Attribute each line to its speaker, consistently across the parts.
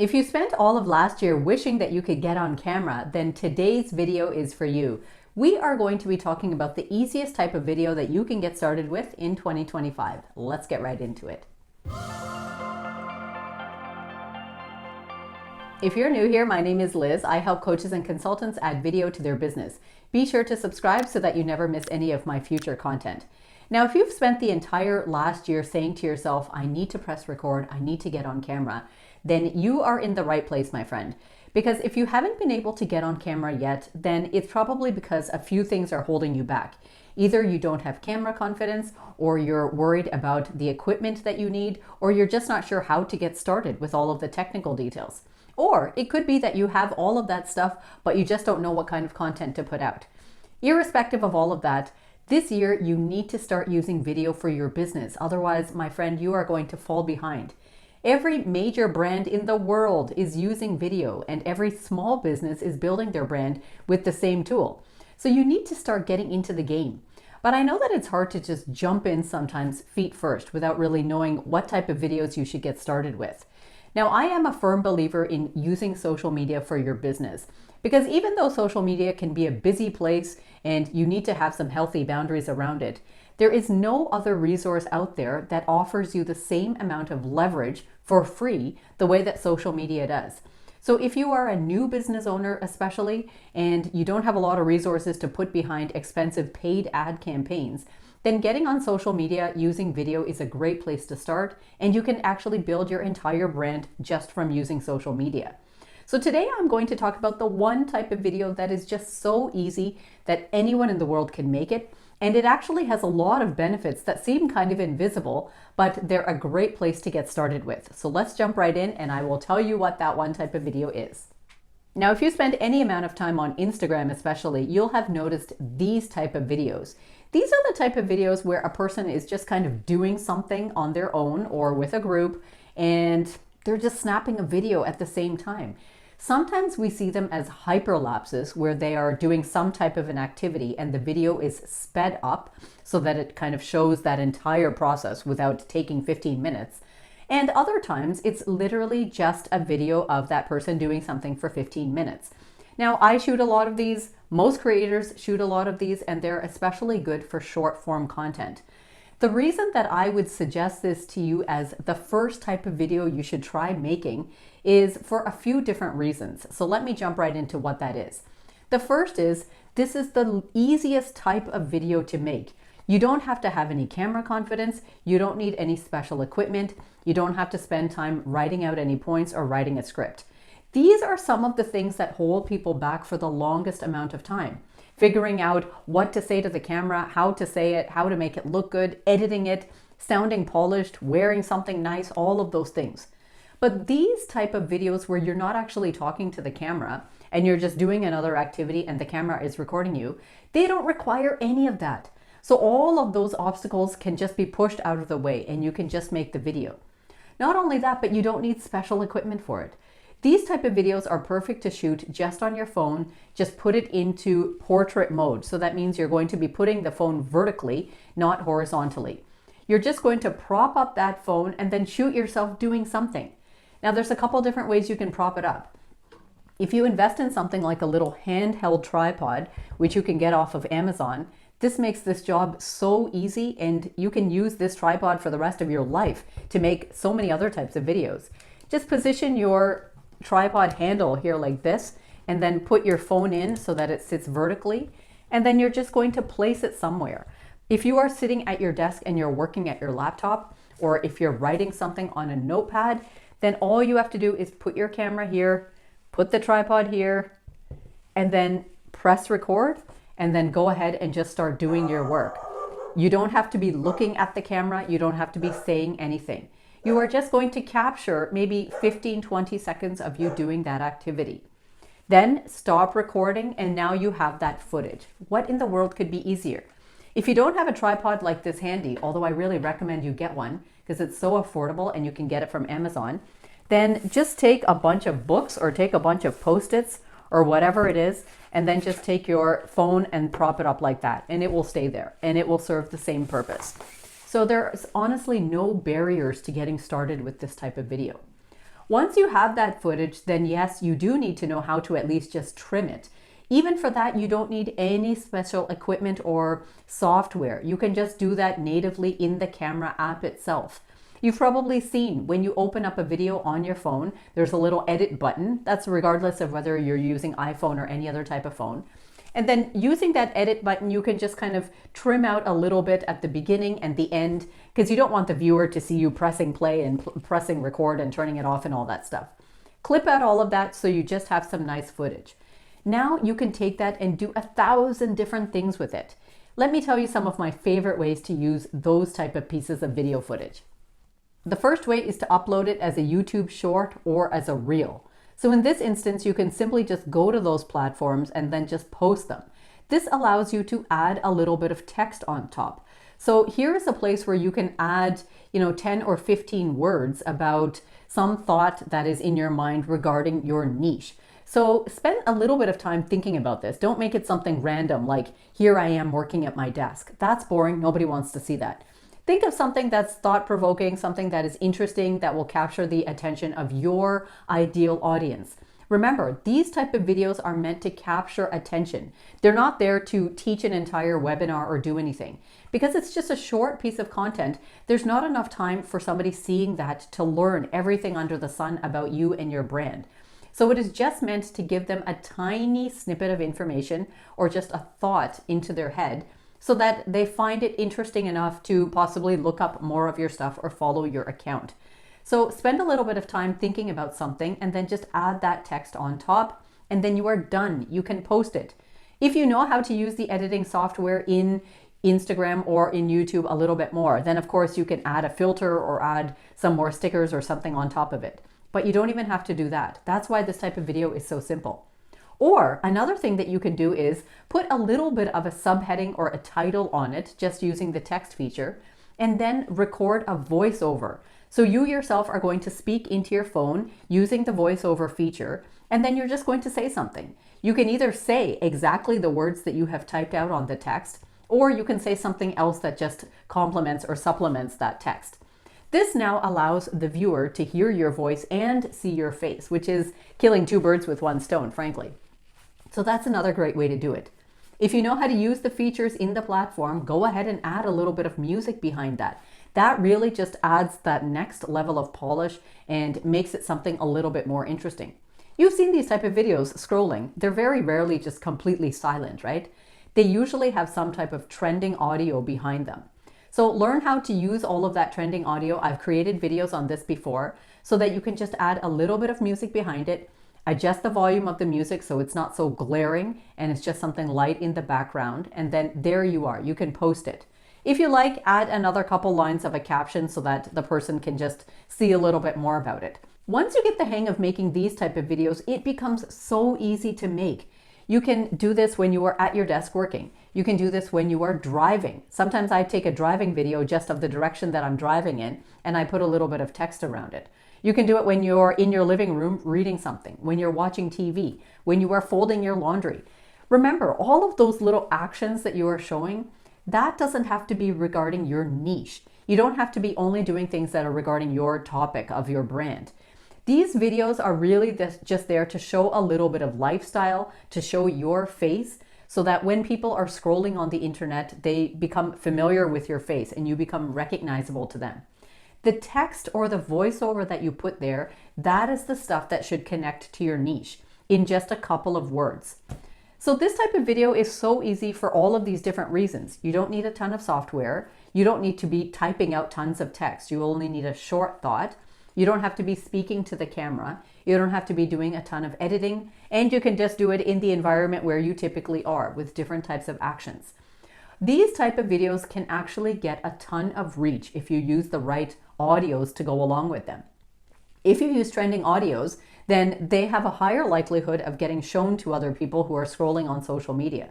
Speaker 1: If you spent all of last year wishing that you could get on camera, then today's video is for you. We are going to be talking about the easiest type of video that you can get started with in 2025. Let's get right into it. If you're new here, my name is Liz. I help coaches and consultants add video to their business. Be sure to subscribe so that you never miss any of my future content. Now, if you've spent the entire last year saying to yourself, I need to press record, I need to get on camera, then you are in the right place, my friend. Because if you haven't been able to get on camera yet, then it's probably because a few things are holding you back. Either you don't have camera confidence, or you're worried about the equipment that you need, or you're just not sure how to get started with all of the technical details. Or it could be that you have all of that stuff, but you just don't know what kind of content to put out. Irrespective of all of that, this year you need to start using video for your business. Otherwise, my friend, you are going to fall behind. Every major brand in the world is using video, and every small business is building their brand with the same tool. So you need to start getting into the game. But I know that it's hard to just jump in sometimes feet first without really knowing what type of videos you should get started with. Now, I am a firm believer in using social media for your business, because even though social media can be a busy place and you need to have some healthy boundaries around it, there is no other resource out there that offers you the same amount of leverage for free the way that social media does. So if you are a new business owner especially, and you don't have a lot of resources to put behind expensive paid ad campaigns, then getting on social media using video is a great place to start, and you can actually build your entire brand just from using social media. So today I'm going to talk about the one type of video that is just so easy that anyone in the world can make it, and it actually has a lot of benefits that seem kind of invisible, but they're a great place to get started with. So let's jump right in and I will tell you what that one type of video is. Now, if you spend any amount of time on Instagram especially, you'll have noticed these type of videos. These are the type of videos where a person is just kind of doing something on their own or with a group, and they're just snapping a video at the same time. Sometimes we see them as hyperlapses, where they are doing some type of an activity and the video is sped up so that it kind of shows that entire process without taking 15 minutes. And other times it's literally just a video of that person doing something for 15 minutes. Now, I shoot a lot of these, most creators shoot a lot of these, and they're especially good for short form content. The reason that I would suggest this to you as the first type of video you should try making is for a few different reasons. So let me jump right into what that is. The first is, this is the easiest type of video to make. You don't have to have any camera confidence. You don't need any special equipment. You don't have to spend time writing out any points or writing a script. These are some of the things that hold people back for the longest amount of time. Figuring out what to say to the camera, how to say it, how to make it look good, editing it, sounding polished, wearing something nice, all of those things. But these type of videos where you're not actually talking to the camera and you're just doing another activity and the camera is recording you, they don't require any of that. So all of those obstacles can just be pushed out of the way and you can just make the video. Not only that, but you don't need special equipment for it. These type of videos are perfect to shoot just on your phone. Just put it into portrait mode. So that means you're going to be putting the phone vertically, not horizontally. You're just going to prop up that phone and then shoot yourself doing something. Now, there's a couple different ways you can prop it up. If you invest in something like a little handheld tripod, which you can get off of Amazon, this makes this job so easy, and you can use this tripod for the rest of your life to make so many other types of videos. Just position your tripod handle here like this, and then put your phone in so that it sits vertically, and then you're just going to place it somewhere. If you are sitting at your desk and you're working at your laptop, or if you're writing something on a notepad, then all you have to do is put your camera here, put the tripod here, and then press record, and then go ahead and just start doing your work. You don't have to be looking at the camera. You don't have to be saying anything. You are just going to capture maybe 15-20 seconds of you doing that activity. Then stop recording, and now you have that footage. What in the world could be easier? If you don't have a tripod like this handy, although I really recommend you get one because it's so affordable and you can get it from Amazon, then just take a bunch of books or take a bunch of Post-its or whatever it is, and then just take your phone and prop it up like that, and it will stay there and it will serve the same purpose. So there's honestly no barriers to getting started with this type of video. Once you have that footage, then yes, you do need to know how to at least just trim it. Even for that, you don't need any special equipment or software. You can just do that natively in the camera app itself. You've probably seen when you open up a video on your phone, there's a little edit button. That's regardless of whether you're using iPhone or any other type of phone. And then using that edit button, you can just kind of trim out a little bit at the beginning and the end, because you don't want the viewer to see you pressing play and pressing record and turning it off and all that stuff. Clip out all of that so you just have some nice footage. Now you can take that and do 1,000 different things with it. Let me tell you some of my favorite ways to use those type of pieces of video footage. The first way is to upload it as a YouTube short or as a reel. So in this instance, you can simply just go to those platforms and then just post them. This allows you to add a little bit of text on top. So here is a place where you can add, 10 or 15 words about some thought that is in your mind regarding your niche. So spend a little bit of time thinking about this. Don't make it something random like, here I am working at my desk. That's boring. Nobody wants to see that. Think of something that's thought-provoking, something that is interesting, that will capture the attention of your ideal audience. Remember, these type of videos are meant to capture attention. They're not there to teach an entire webinar or do anything. Because it's just a short piece of content, there's not enough time for somebody seeing that to learn everything under the sun about you and your brand. So it is just meant to give them a tiny snippet of information or just a thought into their head, so that they find it interesting enough to possibly look up more of your stuff or follow your account. So spend a little bit of time thinking about something and then just add that text on top, and then you are done. You can post it. If you know how to use the editing software in Instagram or in YouTube a little bit more, then of course you can add a filter or add some more stickers or something on top of it. But you don't even have to do that. That's why this type of video is so simple. Or another thing that you can do is put a little bit of a subheading or a title on it, just using the text feature, and then record a voiceover. So you yourself are going to speak into your phone using the voiceover feature, and then you're just going to say something. You can either say exactly the words that you have typed out on the text, or you can say something else that just complements or supplements that text. This now allows the viewer to hear your voice and see your face, which is killing two birds with one stone, frankly. So that's another great way to do it. If you know how to use the features in the platform, go ahead and add a little bit of music behind that. That really just adds that next level of polish and makes it something a little bit more interesting. You've seen these type of videos scrolling. They're very rarely just completely silent, right? They usually have some type of trending audio behind them. So learn how to use all of that trending audio. I've created videos on this before so that you can just add a little bit of music behind it. Adjust the volume of the music so it's not so glaring and it's just something light in the background, and then there you are. You can post it. If you like, add another couple lines of a caption so that the person can just see a little bit more about it. Once you get the hang of making these type of videos, it becomes so easy to make. You can do this when you are at your desk working. You can do this when you are driving. Sometimes I take a driving video just of the direction that I'm driving in, and I put a little bit of text around it. You can do it when you're in your living room reading something, when you're watching TV, when you are folding your laundry. Remember, all of those little actions that you are showing, that doesn't have to be regarding your niche. You don't have to be only doing things that are regarding your topic of your brand. These videos are really just there to show a little bit of lifestyle, to show your face, so that when people are scrolling on the internet, they become familiar with your face and you become recognizable to them. The text or the voiceover that you put there, that is the stuff that should connect to your niche in just a couple of words. So this type of video is so easy for all of these different reasons. You don't need a ton of software. You don't need to be typing out tons of text. You only need a short thought. You don't have to be speaking to the camera. You don't have to be doing a ton of editing. And you can just do it in the environment where you typically are with different types of actions. These type of videos can actually get a ton of reach if you use the right audios to go along with them. If you use trending audios, then they have a higher likelihood of getting shown to other people who are scrolling on social media.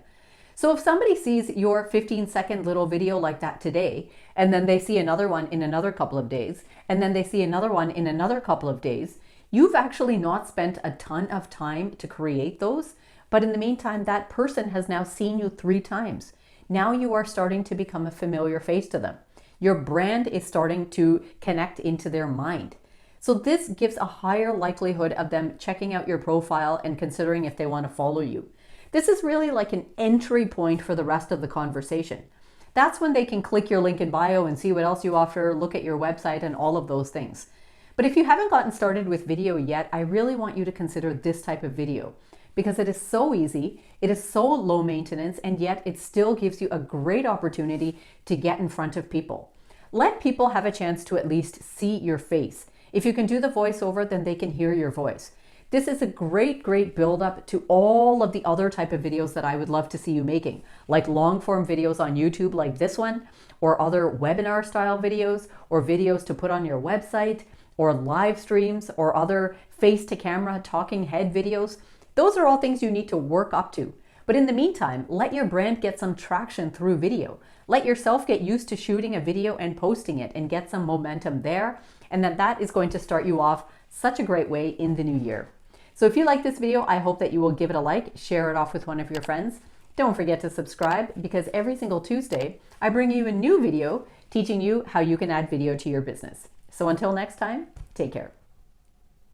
Speaker 1: So if somebody sees your 15-second little video like that today, and then they see another one in another couple of days, and then they see another one in another couple of days, you've actually not spent a ton of time to create those, but in the meantime, that person has now seen you 3 times. Now you are starting to become a familiar face to them. Your brand is starting to connect into their mind. So this gives a higher likelihood of them checking out your profile and considering if they want to follow you. This is really like an entry point for the rest of the conversation. That's when they can click your link in bio and see what else you offer, look at your website and all of those things. But if you haven't gotten started with video yet, I really want you to consider this type of video because it is so easy, it is so low maintenance, and yet it still gives you a great opportunity to get in front of people. Let people have a chance to at least see your face. If you can do the voiceover, then they can hear your voice. This is a great build up to all of the other type of videos that I would love to see you making, like long form videos on YouTube like this one, or other webinar style videos, or videos to put on your website, or live streams, or other face to camera talking head videos. Those are all things you need to work up to. But in the meantime, let your brand get some traction through video. Let yourself get used to shooting a video and posting it and get some momentum there. And then that is going to start you off such a great way in the new year. So if you like this video, I hope that you will give it a like, share it off with one of your friends. Don't forget to subscribe because every single Tuesday, I bring you a new video teaching you how you can add video to your business. So until next time, take care.